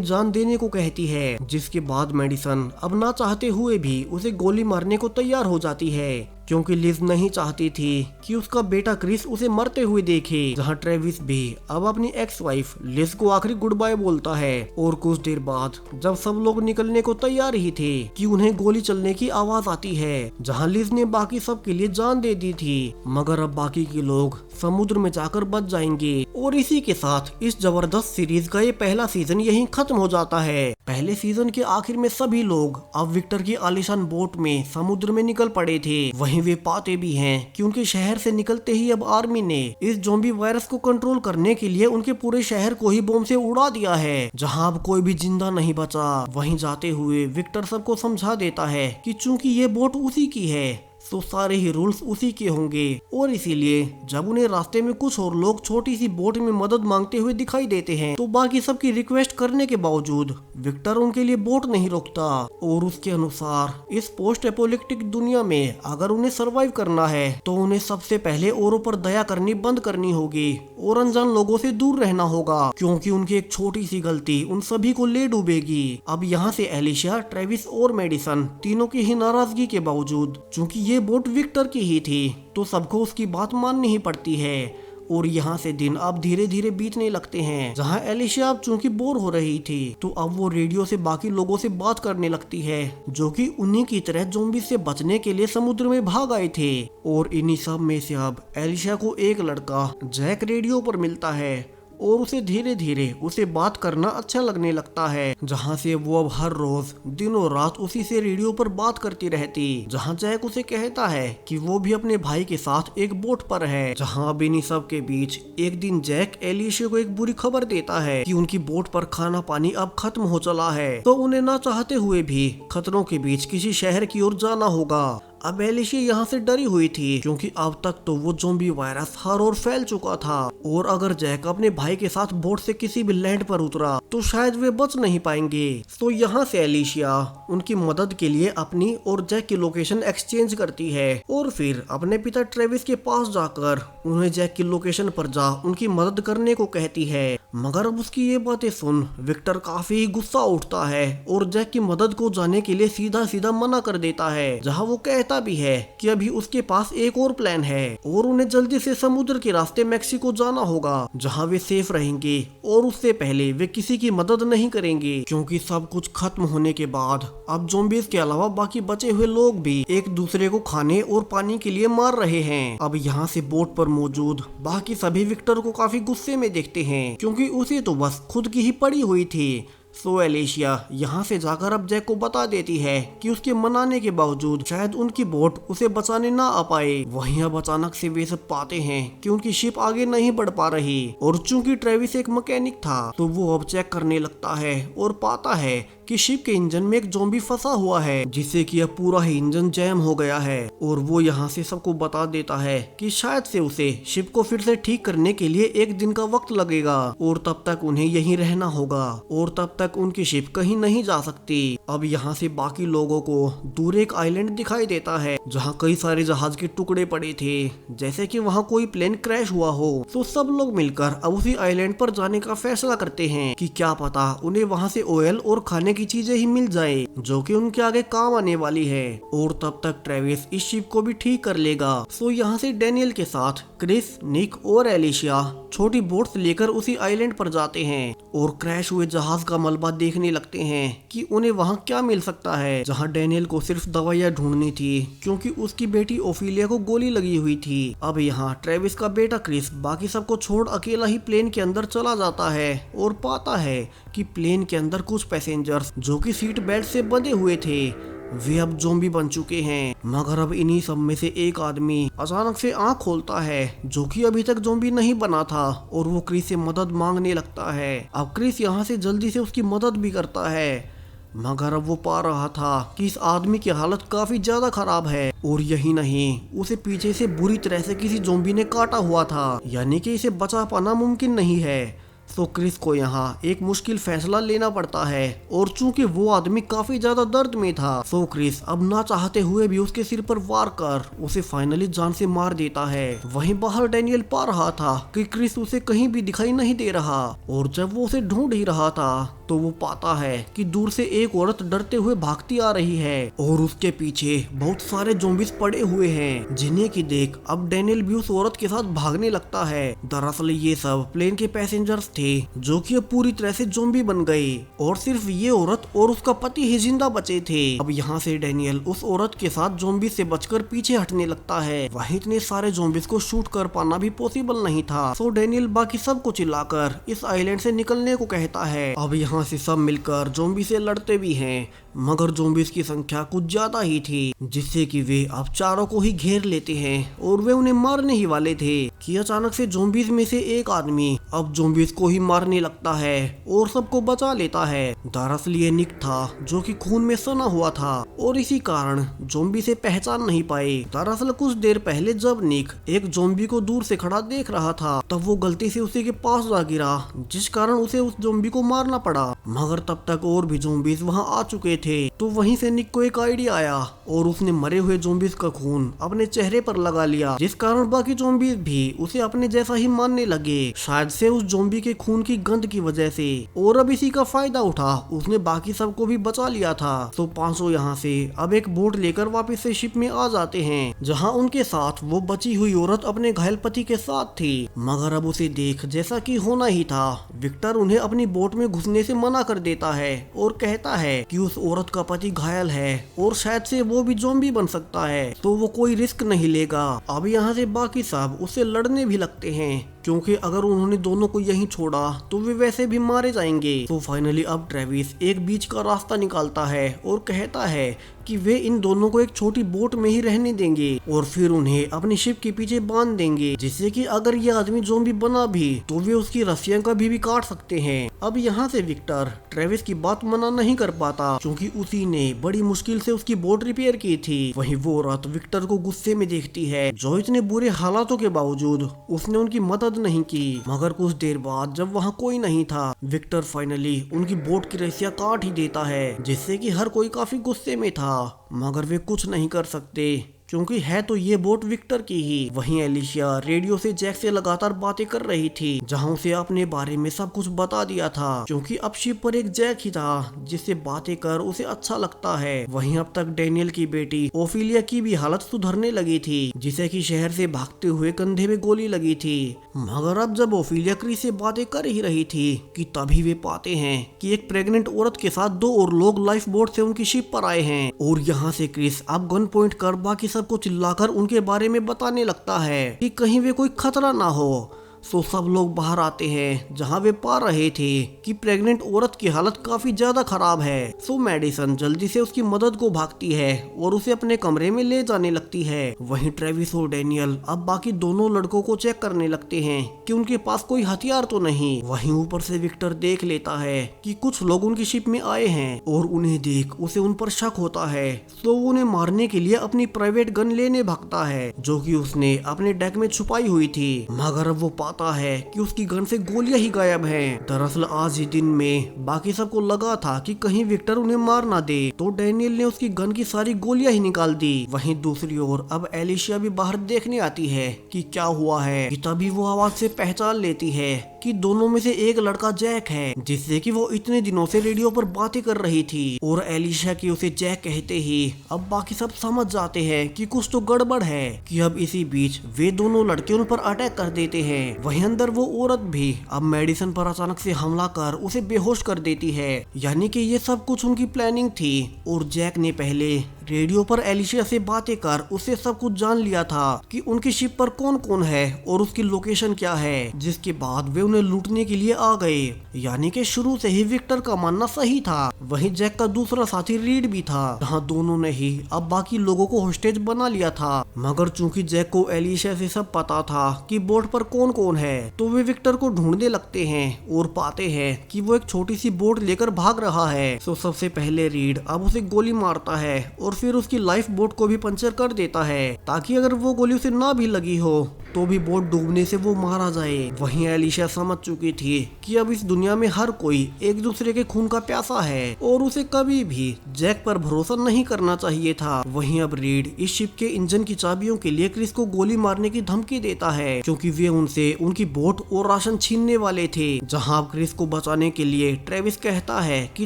जान देने को कहती है, जिसके बाद मेडिसिन अब ना चाहते हुए भी उसे गोली मारने को तैयार हो जाती है, क्योंकि लिज नहीं चाहती थी कि उसका बेटा क्रिस उसे मरते हुए देखे। जहां ट्रेविस भी अब अपनी एक्स वाइफ लिज को आखिरी गुड बाय बोलता है और कुछ देर बाद जब सब लोग निकलने को तैयार ही थे कि उन्हें गोली चलने की आवाज आती है, जहां लिज ने बाकी सब के लिए जान दे दी थी, मगर अब बाकी के लोग समुद्र में जाकर बच जाएंगे। और इसी के साथ इस जबरदस्त सीरीज का ये पहला सीजन यहीं खत्म हो जाता है। पहले सीजन के आखिर में सभी लोग अब विक्टर की आलीशान बोट में समुद्र में निकल पड़े थे। वहीं वे पाते भी हैं कि उनके शहर से निकलते ही अब आर्मी ने इस ज़ॉम्बी वायरस को कंट्रोल करने के लिए उनके पूरे शहर को ही बम से उड़ा दिया है, जहां अब कोई भी जिंदा नहीं बचा। वहीं जाते हुए विक्टर सबको समझा देता है कि चूंकि ये बोट उसी की है तो सारे ही रूल्स उसी के होंगे, और इसीलिए जब उन्हें रास्ते में कुछ और लोग छोटी सी बोट में मदद मांगते हुए दिखाई देते हैं तो बाकी सबकी रिक्वेस्ट करने के बावजूद विक्टर उनके लिए बोट नहीं रोकता। और उसके अनुसार इस पोस्ट एपोलिप्टिक दुनिया में अगर उन्हें सरवाइव करना है तो उन्हें सबसे पहले औरों पर दया करनी बंद करनी होगी और अनजान लोगों से दूर रहना होगा, क्योंकि उनकी एक छोटी सी गलती उन सभी को ले डूबेगी। अब यहाँ से एलिशिया, ट्रेविस और मेडिसन तीनों की ही नाराजगी के बावजूद, चूंकि ये बोट विक्टर की ही थी, तो सबको उसकी बात माननी ही पड़ती है। और यहाँ से दिन अब धीरे धीरे बीतने लगते हैं, जहाँ एलिशिया अब चूंकि बोर हो रही थी तो अब वो रेडियो से बाकी लोगों से बात करने लगती है, जो कि उन्हीं की तरह ज़ॉम्बी से बचने के लिए समुद्र में भाग आए थे। और इन्हीं सब में से अब एलिशिया को एक लड़का जैक रेडियो पर मिलता है और उसे धीरे धीरे उसे बात करना अच्छा लगने लगता है, जहाँ से वो अब हर रोज दिनों रात उसी से रेडियो पर बात करती रहती। जहाँ जैक उसे कहता है कि वो भी अपने भाई के साथ एक बोट पर है। जहाँ अब इन्हीं सब के बीच एक दिन जैक एलिशिया को एक बुरी खबर देता है कि उनकी बोट पर खाना पानी अब खत्म हो चला है, तो उन्हें ना चाहते हुए भी खतरों के बीच किसी शहर की ओर जाना होगा। अब एलिशिया यहाँ से डरी हुई थी, क्योंकि अब तक तो वो ज़ॉम्बी वायरस हर ओर फैल चुका था, और अगर जैक अपने भाई के साथ बोट से किसी भी लैंड पर उतरा तो शायद वे बच नहीं पाएंगे। तो यहाँ से एलिशिया उनकी मदद के लिए अपनी और जैक की लोकेशन एक्सचेंज करती है और फिर अपने पिता ट्रेविस के पास जाकर उन्हें जैक की लोकेशन पर जा उनकी मदद करने को कहती है। मगर अब उसकी ये बातें सुन विक्टर काफी गुस्सा उठता है और जैक की मदद को जाने के लिए सीधा सीधा मना कर देता है, जहाँ वो कहता भी है कि अभी उसके पास एक और प्लान है और उन्हें जल्दी से समुद्र के रास्ते मैक्सिको जाना होगा, जहाँ वे सेफ रहेंगे और उससे पहले वे किसी की मदद नहीं करेंगे, क्योंकि सब कुछ खत्म होने के बाद अब ज़ॉम्बीज़ के अलावा बाकी बचे हुए लोग भी एक दूसरे को खाने और पानी के लिए मार रहे हैं। अब यहाँ से बोट पर मौजूद बाकी सभी विक्टर को काफी गुस्से में देखते हैं, क्योंकि उसे तो बस खुद की ही पड़ी हुई थी। सो एलिशिया यहाँ से जाकर अब जैक को बता देती है कि उसके मनाने के बावजूद शायद उनकी बोट उसे बचाने ना आ पाए। वहीं अब अचानक से वे सब पाते हैं कि उनकी शिप आगे नहीं बढ़ पा रही, और चूंकि ट्रेविस एक मैकेनिक था तो वो अब चेक करने लगता है और पाता है कि शिप के इंजन में एक ज़ॉम्बी फंसा हुआ है, जिससे कि अब पूरा ही इंजन जैम हो गया है। और वो यहाँ से सबको बता देता है कि शायद से उसे शिप को फिर से ठीक करने के लिए एक दिन का वक्त लगेगा और तब तक उन्हें यहीं रहना होगा और तब तक उनकी शिप कहीं नहीं जा सकती। अब यहाँ से बाकी लोगों को दूर एक आइलैंड दिखाई देता है, जहाँ कई सारे जहाज के टुकड़े पड़े थे, जैसे कि वहाँ कोई प्लेन क्रैश हुआ हो। तो सब लोग मिलकर अब उसी आइलैंड पर जाने का फैसला करते हैं कि क्या पता उन्हें वहाँ से ऑयल और खाने की चीजें ही मिल जाए, जो कि उनके आगे काम आने वाली है। और तब तक ट्रेविस इस शिप को भी ठीक कर लेगा। सो यहाँ से डैनियल के साथ क्रिस, निक और एलिशिया छोटी बोट्स लेकर उसी आइलैंड पर जाते हैं और क्रैश हुए जहाज का मलबा देखने लगते हैं कि उन्हें वहाँ क्या मिल सकता है। जहाँ डैनियल को सिर्फ दवाइयाँ ढूंढनी थी, क्योंकि उसकी बेटी ओफिलिया को गोली लगी हुई थी। अब यहाँ ट्रेविस का बेटा क्रिस बाकी सबको छोड़ अकेला ही प्लेन के अंदर चला जाता है और पाता है कि प्लेन के अंदर कुछ पैसेंजर्स जो कि सीट बेल्ट से बंधे हुए थे वे अब ज़ॉम्बी बन चुके हैं। मगर अब इन्हीं सब में से एक आदमी अचानक से आंख खोलता है, जो कि अभी तक ज़ॉम्बी नहीं बना था, और वो क्रिस से मदद मांगने लगता है। अब क्रिस यहाँ से जल्दी से उसकी मदद भी करता है, मगर अब वो पा रहा था कि इस आदमी की हालत काफी ज्यादा खराब है, और यही नहीं, उसे पीछे से बुरी तरह से किसी ज़ॉम्बी ने काटा हुआ था, यानी कि इसे बचा पाना मुमकिन नहीं है। तो क्रिस को यहाँ एक मुश्किल फैसला लेना पड़ता है, और चूंकि वो आदमी काफी ज्यादा दर्द में था, तो क्रिस अब ना चाहते हुए भी उसके सिर पर वार कर उसे फाइनली जान से मार देता है। वहीं बाहर डैनियल पा रहा था कि क्रिस उसे कहीं भी दिखाई नहीं दे रहा, और जब वो उसे ढूंढ ही रहा था तो वो पाता है कि दूर से एक औरत डरते हुए भागती आ रही है, और उसके पीछे बहुत सारे ज़ॉम्बीज़ पड़े हुए हैं, जिन्हें की देख अब डैनियल भी उस औरत के साथ भागने लगता है। दरअसल ये सब प्लेन के पैसेंजर्स थे, जो कि अब पूरी तरह से ज़ॉम्बी बन गए, और सिर्फ ये औरत और उसका पति ही जिंदा बचे थे। अब यहाँ से डैनियल उस औरत के साथ ज़ॉम्बी से बचकर पीछे हटने लगता है। वहीं इतने सारे ज़ॉम्बीज़ को शूट कर पाना भी पॉसिबल नहीं था, तो डैनियल बाकी सबको चिल्लाकर इस आइलैंड से निकलने को कहता है। अब यहाँ से सब मिलकर ज़ॉम्बी से लड़ते भी हैं, मगर ज़ॉम्बीज़ की संख्या कुछ ज्यादा ही थी, जिससे कि वे अब चारों को ही घेर लेते हैं, और वे उन्हें मारने ही वाले थे कि अचानक से ज़ॉम्बीज़ में से एक आदमी अब ज़ॉम्बीज़ को ही मारने लगता है और सबको बचा लेता है। दरअसल ये निक था, जो कि खून में सना हुआ था, और इसी कारण ज़ॉम्बी से पहचान नहीं पाए। दरअसल कुछ देर पहले जब निक एक ज़ॉम्बी को दूर से खड़ा देख रहा था, तब वो गलती से उसी के पास जा गिरा, जिस कारण उसे उस ज़ॉम्बी को मारना पड़ा। मगर तब तक और भी ज़ॉम्बीज़ वहां आ चुके थे, तो वहीं से निक को एक आइडिया आया, और उसने मरे हुए ज़ॉम्बीज़ का खून अपने चेहरे पर लगा लिया, जिस कारण बाकी ज़ॉम्बीज़ भी उसे अपने जैसा ही मानने लगे, शायद से उस ज़ॉम्बी के खून की गंध की वजह से। और अब इसी का फायदा उठा उसने बाकी सबको भी बचा लिया था। तो पांचों यहाँ से अब एक बोट लेकर वापस से शिप में आ जाते हैं, जहाँ उनके साथ वो बची हुई औरत अपने घायल पति के साथ थी। मगर अब उसे देख जैसा कि होना ही था, विक्टर उन्हें अपनी बोट में घुसने से मना कर देता है, और कहता है कि उस औरत का पति घायल है, और शायद से वो भी ज़ॉम्बी बन सकता है, तो वो कोई रिस्क नहीं लेगा। अब यहाँ से बाकी सब उससे लड़ने भी लगते हैं, क्योंकि अगर उन्होंने दोनों को यहीं छोड़ा तो वे वैसे भी मारे जाएंगे। तो फाइनली अब ट्रेविस एक बीच का रास्ता निकालता है, और कहता है कि वे इन दोनों को एक छोटी बोट में ही रहने देंगे, और फिर उन्हें अपनी शिप के पीछे बांध देंगे, जिससे कि अगर ये आदमी ज़ॉम्बी बना भी तो वे उसकी रस्सियां कभी भी काट सकते हैं। अब यहाँ से विक्टर ट्रेविस की बात मना नहीं कर पाता, क्योंकि उसी ने बड़ी मुश्किल से उसकी बोट रिपेयर की थी। वहीं वो औरत विक्टर को गुस्से में देखती है, जो इतने बुरे हालातों के बावजूद उसने उनकी मदद नहीं की। मगर कुछ देर बाद जब वहाँ कोई नहीं था, विक्टर फाइनली उनकी बोट की रस्सियां काट ही देता है, जिससे कि हर कोई काफी गुस्से में था, मगर वे कुछ नहीं कर सकते, क्योंकि है तो ये बोट विक्टर की ही। वहीं एलिशिया रेडियो से जैक से लगातार बातें कर रही थी, जहां उसे अपने बारे में सब कुछ बता दिया था, क्योंकि अब शिप पर एक जैक ही था जिससे बातें कर उसे अच्छा लगता है। वहीं अब तक डैनियल की बेटी ओफिलिया की भी हालत सुधरने लगी थी, जिसे कि शहर से भागते हुए कंधे में गोली लगी थी। मगर अब जब ओफिलिया क्रिस से बातें कर ही रही थी कि तभी वे पाते हैं कि एक प्रेग्नेंट औरत के साथ दो और लोग लाइफ बोट से उनकी शिप पर आए हैं, और यहाँ से क्रिस अब गन पॉइंट कर बाकी सबको चिल्लाकर उनके बारे में बताने लगता है कि कहीं वे कोई खतरा ना हो। सो सब लोग बाहर आते हैं, जहां वे पा रहे थे कि प्रेग्नेंट औरत की हालत काफी ज्यादा खराब है। सो मेडिसन जल्दी से उसकी मदद को भागती है और उसे अपने कमरे में ले जाने लगती है। वहीं ट्रेविस और डैनियल अब बाकी दोनों लड़कों को चेक करने लगते हैं कि उनके पास कोई हथियार तो नहीं। वहीं ऊपर से विक्टर देख लेता है कि कुछ लोग उनकी शिप में आए हैं, और उन्हें देख उसे उन पर शक होता है, तो वो उन्हें मारने के लिए अपनी प्राइवेट गन लेने भागता है, जो कि उसने अपने डेक में छुपाई हुई थी। मगर अब वो पाता है कि उसकी गन से गोलियां ही गायब हैं। दरअसल आज ही दिन में बाकी सबको लगा था कि कहीं विक्टर उन्हें मार ना दे, तो डैनियल ने उसकी गन की सारी गोलियां ही निकाल दी। वहीं दूसरी ओर अब एलिशिया भी बाहर देखने आती है कि क्या हुआ है, कि तभी वो आवाज से पहचान लेती है कि दोनों में से एक लड़का जैक है, जिससे कि वो इतने दिनों से रेडियो पर बातें कर रही थी। और एलिशिया की उसे जैक कहते ही अब बाकी सब समझ जाते हैं कि कुछ तो गड़बड़ है, कि अब इसी बीच वे दोनों लड़के उन पर अटैक कर देते हैं। वहीं अंदर वो औरत भी अब मेडिसन पर अचानक से हमला कर उसे बेहोश कर देती है, यानी कि ये सब कुछ उनकी प्लानिंग थी, और जैक ने पहले रेडियो पर एलिशिया से बातें कर उससे सब कुछ जान लिया था कि उनकी शिप पर कौन कौन है और उसकी लोकेशन क्या है, जिसके बाद वे उन्हें लूटने के लिए आ गए। यानी कि शुरू से ही विक्टर का मानना सही था। वहीं जैक का दूसरा साथी रीड भी था, जहाँ दोनों ने ही अब बाकी लोगों को होस्टेज बना लिया था। मगर चूंकि जैक को एलिशिया से सब पता था कि बोट पर कौन कौन है, तो वे विक्टर को ढूंढने लगते हैं और पाते हैं कि वो एक छोटी सी बोट लेकर भाग रहा है। तो सबसे पहले रीड अब उसे गोली मारता है और फिर उसकी लाइफ बोट को भी पंचर कर देता है, ताकि अगर वो गोली उसे ना भी लगी हो तो भी बोट डूबने से वो मारा जाए। वहीं एलिशिया समझ चुकी थी कि अब इस दुनिया में हर कोई एक दूसरे के खून का प्यासा है और उसे कभी भी जैक पर भरोसा नहीं करना चाहिए था। वहीं अब रीड इस शिप के इंजन की चाबियों के लिए क्रिस को गोली मारने की धमकी देता है, क्योंकि वे उनसे उनकी बोट और राशन छीनने वाले थे। जहां क्रिस को बचाने के लिए ट्रेविस कहता है कि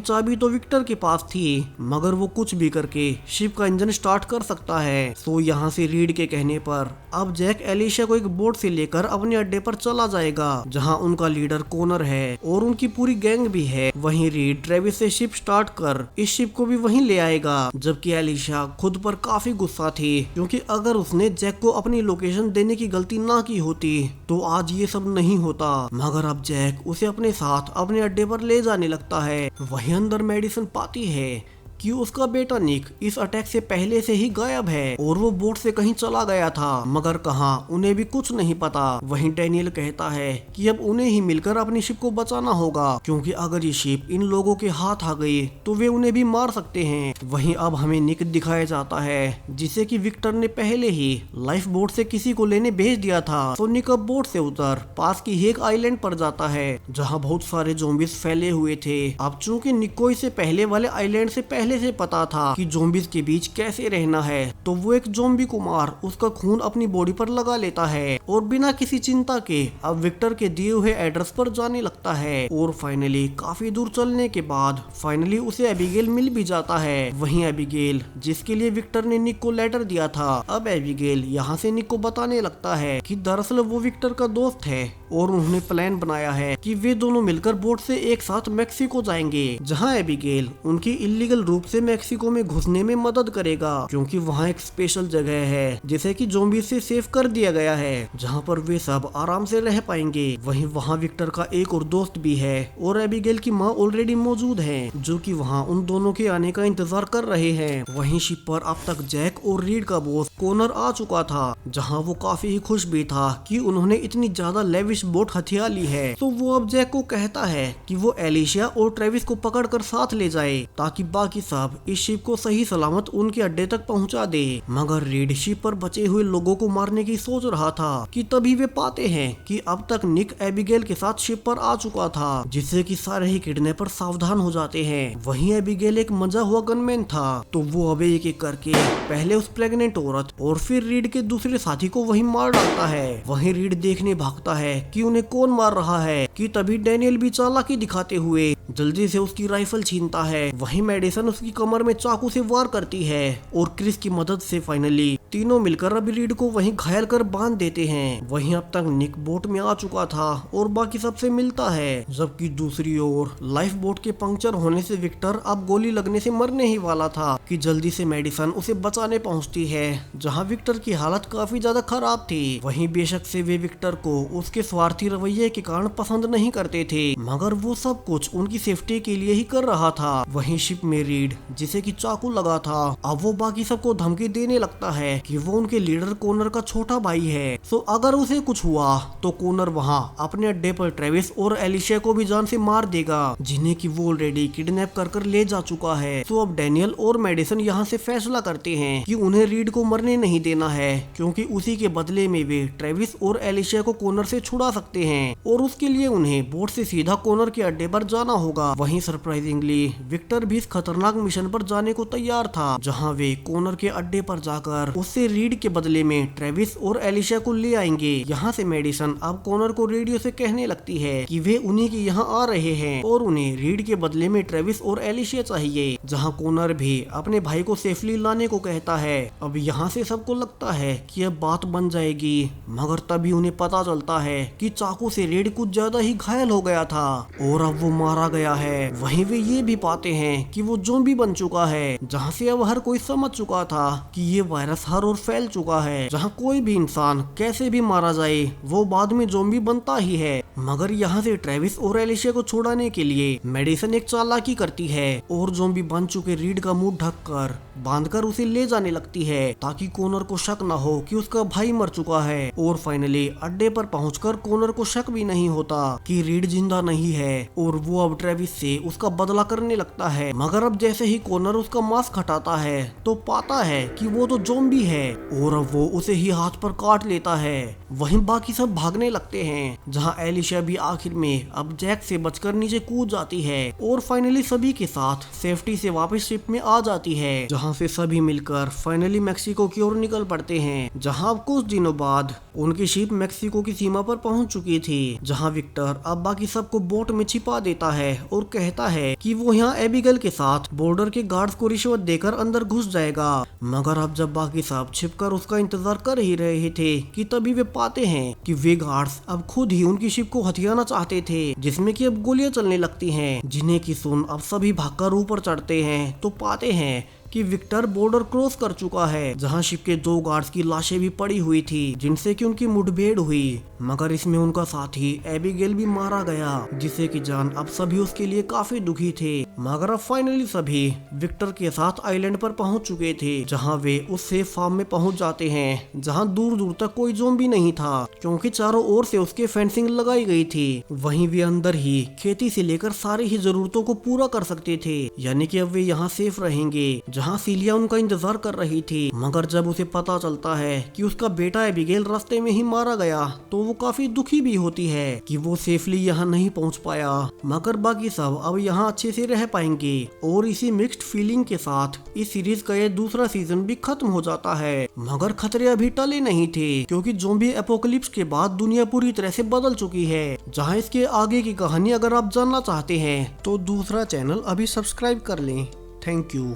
चाबी तो विक्टर के पास थी, मगर वो कुछ भी करके शिप का इंजन स्टार्ट कर सकता है। तो यहाँ से रीड के कहने पर अब जैक एलिशिया को एक बोट से लेकर अपने अड्डे पर चला जाएगा, जहां उनका लीडर कोनर है और उनकी पूरी गैंग भी है। वहीं रीड ट्रेविस से शिप स्टार्ट कर इस शिप को भी वहीं ले आएगा, जबकि एलिशिया खुद पर काफी गुस्सा थी, क्योंकि अगर उसने जैक को अपनी लोकेशन देने की गलती ना की होती तो आज ये सब नहीं होता। मगर अब जैक उसे अपने साथ अपने अड्डे पर ले जाने लगता है। वहीं अंदर मेडिसन पाती है कि उसका बेटा निक इस अटैक से पहले से ही गायब है और वो बोट से कहीं चला गया था, मगर कहाँ उन्हें भी कुछ नहीं पता। वहीं डैनियल कहता है कि अब उन्हें ही मिलकर अपनी शिप को बचाना होगा, क्योंकि अगर ये शिप इन लोगों के हाथ आ गई तो वे उन्हें भी मार सकते हैं। वहीं अब हमें निक दिखाया जाता है, जिसे कि विक्टर ने पहले ही लाइफ बोट से किसी को लेने भेज दिया था। तो निक अब बोट से उतर पास की ही एक आइलैंड पर जाता है, जहाँ बहुत सारे ज़ॉम्बीज फैले हुए थे। अब चूंकि निक को इससे पहले वाले आइलैंड से पहले से पता था कि ज़ॉम्बीज के बीच कैसे रहना है, तो वो एक ज़ॉम्बी को मार उसका खून अपनी बॉडी पर लगा लेता है और बिना किसी चिंता के अब विक्टर के दिए हुए एड्रेस पर जाने लगता है। और फाइनली काफी दूर चलने के बाद फाइनली उसे एबिगेल मिल भी जाता है। वहीं एबिगेल जिसके लिए विक्टर ने निक को लेटर दिया था, अब एबिगेल यहाँ से निक को बताने लगता है कि दरअसल वो विक्टर का दोस्त है और उन्होंने प्लान बनाया है कि वे दोनों मिलकर बोट से एक साथ मैक्सिको जाएंगे, जहाँ एबिगेल उनकी इलीगल रूप से मैक्सिको में घुसने में मदद करेगा, क्योंकि वहाँ एक स्पेशल जगह है जिसे कि ज़ॉम्बीज से सेव कर दिया गया है, जहाँ पर वे सब आराम से रह पाएंगे। वहीं वहाँ विक्टर का एक और दोस्त भी है और एबिगेल की माँ ऑलरेडी मौजूद है, जो कि वहाँ उन दोनों के आने का इंतजार कर रहे हैं। वहीं शिप पर अब तक जैक और रीड का बॉस कोनर आ चुका था, जहाँ वो काफी ही खुश भी था कि उन्होंने इतनी ज्यादा लेविश बोट हथिया ली है। तो वो अब जैक को कहता है कि वो एलिशिया और ट्रेविस को पकड़कर साथ ले जाए, ताकि बाकी सब इस शिप को सही सलामत उनके अड्डे तक पहुंचा दे। मगर रीड शिप पर बचे हुए लोगों को मारने की सोच रहा था कि तभी वे पाते हैं कि अब तक निक एबिगेल के साथ शिप पर आ चुका था, जिससे कि सारे ही किडनैपर सावधान हो जाते हैं। वहीं एबिगेल एक मजा हुआ गनमैन था, तो वो अब एक एक करके पहले उस प्रेग्नेंट औरत और फिर रीड के दूसरे साथी को वहीं मार डालता है। वहीं रीड देखने भागता है कि उन्हें कौन मार रहा है, कि तभी डैनियल भी चालाकी दिखाते हुए जल्दी से उसकी राइफल छीनता है। वहीं मेडिसन उसकी कमर में चाकू से वार करती है और क्रिस की मदद से फाइनली तीनों मिलकर अब रीड को वहीं घायल कर बांध देते हैं। वहीं अब तक निक बोट में आ चुका था और बाकी सबसे मिलता है, जबकि दूसरी ओर लाइफ बोट के पंक्चर होने से विक्टर अब गोली लगने से मरने ही वाला था कि जल्दी से मेडिसन उसे बचाने पहुंचती है, जहां विक्टर की हालत काफी ज्यादा खराब थी। वहीं बेशक से वे विक्टर को उसके स्वार्थी रवैये के कारण पसंद नहीं करते थे, मगर वो सब कुछ उनकी सेफ्टी के लिए ही कर रहा था। वहीं शिप में रीड जिसे कि चाकू लगा था, अब वो बाकी सबको धमकी देने लगता है कि वो उनके लीडर कोनर का छोटा भाई है, तो अगर उसे कुछ हुआ तो कोनर वहाँ अपने अड्डे पर ट्रेविस और एलिशिया को भी जान से मार देगा, जिन्हें कि वो ऑलरेडी किडनैप कर ले जा चुका है। तो अब डैनियल और मेडिसन यहाँ से फैसला करते हैं कि उन्हें रीड को मरने नहीं देना है, क्योंकि उसी के बदले में वे ट्रेविस और एलिशिया को कोनर से छुड़ा सकते हैं और उसके लिए उन्हें बोट से सीधा कोनर के अड्डे पर जाना होगा। वहीं सरप्राइजिंगली विक्टर भी इस खतरनाक मिशन पर जाने को तैयार था, जहां वे कोनर के अड्डे पर जाकर उस उससे रीड के बदले में ट्रेविस और एलिशा को ले आएंगे। यहाँ से मेडिसन अब कॉनर को रेडियो से कहने लगती है कि वे उन्हीं के यहाँ आ रहे हैं और उन्हें रीड के बदले में ट्रेविस और एलिशा चाहिए। जहाँ कॉनर भी अपने भाई को सेफली लाने को कहता है। अब यहाँ से सबको लगता है कि अब बात बन जाएगी, मगर तभी उन्हें पता चलता है कि चाकू से रीड कुछ ज्यादा ही घायल हो गया था और अब वो मारा गया है। वहीं वे ये भी पाते हैं कि वो ज़ॉम्बी बन चुका है, जहाँ से अब हर कोई समझ चुका था कि ये वायरस हर ओर फैल चुका है। जहाँ कोई भी इंसान कैसे भी मारा जाए वो बाद में ज़ॉम्बी बनता ही है। मगर यहाँ से ट्रेविस और एलिशा को छुड़ाने के लिए मेडिसन एक चालाकी करती है और ज़ॉम्बी बन चुके रीड का मुंह ढककर बांधकर उसे ले जाने लगती है ताकि कॉनर को शक न हो कि उसका भाई मर चुका है। और फाइनली अड्डे पर पहुंचकर कॉनर को शक भी नहीं होता कि रीड जिंदा नहीं है और वो अब ट्रेविस से उसका बदला करने लगता है। मगर अब जैसे ही कॉनर उसका मास्क हटाता है तो पाता है कि वो तो ज़ॉम्बी है और अब वो उसे ही हाथ पर काट लेता है। वहीं बाकी सब भागने लगते हैं, जहाँ एलिशा भी आखिर में अब जैक से बचकर नीचे कूद जाती है और फाइनली सभी के साथ सेफ्टी से वापस शिप में आ जाती है, जहाँ से सभी मिलकर फाइनली मेक्सिको की ओर निकल पड़ते हैं। जहाँ कुछ दिनों बाद उनकी शिप मेक्सिको की सीमा पर पहुंच चुकी थी, जहाँ विक्टर अब बाकी सबको बोट में छिपा देता है और कहता है कि वो यहाँ एबिगेल के साथ बॉर्डर के गार्ड्स को रिश्वत देकर अंदर घुस जाएगा। मगर अब जब बाकी सब छिपकर उसका इंतजार कर ही रहे थे कि तभी वे पाते हैं कि वे गार्ड्स अब खुद ही उनकी शिप को हथियाना चाहते थे, जिसमें कि अब गोलियां चलने लगती हैं, जिन्हें की सुन अब सभी भागकर ऊपर चढ़ते हैं तो पाते हैं कि विक्टर बॉर्डर क्रॉस कर चुका है, जहां शिप के 2 गार्ड्स की लाशें भी पड़ी हुई थी, जिनसे कि उनकी मुठभेड़ हुई। मगर इसमें उनका साथी एबिगेल भी मारा गया, जिसे की जान अब सभी उसके लिए काफी दुखी थे। मगर अब फाइनली सभी विक्टर के साथ आइलैंड पर पहुंच चुके थे, जहां वे उस सेफ फार्म में पहुंच जाते हैं, जहां दूर दूर तक कोई ज़ॉम्बी नहीं था क्योंकि चारों ओर से उसके फेंसिंग लगाई गई थी। वहीं वे अंदर ही खेती से लेकर सारी ही जरूरतों को पूरा कर सकते थे, यानी कि अब वे यहाँ सेफ रहेंगे, जहाँ सीलिया उनका इंतजार कर रही थी। मगर जब उसे पता चलता है कि उसका बेटा एबिगेल रास्ते में ही मारा गया तो वो काफी दुखी भी होती है कि वो सेफली यहाँ नहीं पहुँच पाया। मगर बाकी सब अब यहाँ अच्छे से रह पाएंगे और इसी मिक्स्ड फीलिंग के साथ इस सीरीज का ये दूसरा सीजन भी खत्म हो जाता है। मगर खतरे अभी टले नहीं थे क्योंकि ज़ॉम्बी एपोकलिप्स के बाद दुनिया पूरी तरह से बदल चुकी है। जहाँ इसके आगे की कहानी अगर आप जानना चाहते हैं तो दूसरा चैनल अभी सब्सक्राइब कर लें। Thank you.